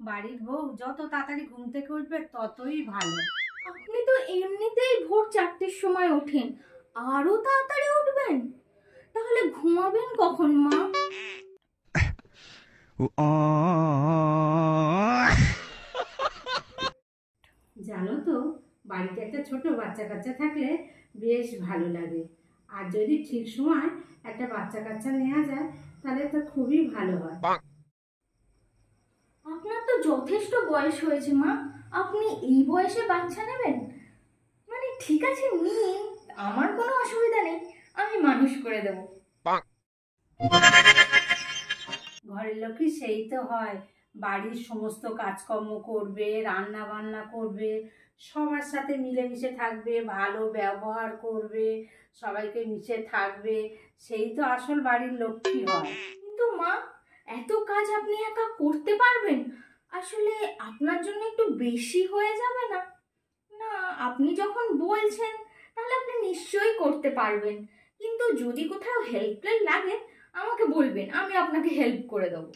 বাড়ির বউ যত তাড়াতাড়ি ঘুম থেকে উঠবে ততই ভালো। আপনি তো এমনিতেই ভোর 4টের সময় ওঠেন, আরো তাড়াতাড়ি উঠবেন? তাহলে ঘুমাবেন কখন মা? জানো তো, বাড়িতে একটা ছোট বাচ্চা কাচ্চা থাকলে বেশ ভালো লাগে। আর যদি ঠিক সময় একটা বাচ্চা কাচ্চা নেওয়া যায় তাহলে তো খুবই ভালো হয়। আপনার তো যথেষ্ট বয়স হয়েছে মা, আপনি এই বয়সে বাচ্চা নেবেন? মানে ঠিক আছে নিন, আমার কোনো অসুবিধা নেই, আমি মানুষ করে দেবো। ঘরের লক্ষ্মী সেই তো হয়, বাড়ির সমস্ত কাজকর্ম করবে, রান্না বান্না করবে, সবার সাথে মিলেমিশে থাকবে, ভালো ব্যবহার করবে, সবাইকে মিশে থাকবে, সেই তো আসল বাড়ির লক্ষ্মী হয়। কিন্তু মা, এত কাজ আপনি একা করতে পারবেন? আসলে আপনার জন্য একটু বেশি হয়ে যাবে না? না, আপনি যখন বলছেন তাহলে আপনি নিশ্চয়ই করতে পারবেন, কিন্তু যদি কোথাও হেল্প লাগে আমাকে বলবেন, আমি আপনাকে হেল্প করে দেবো।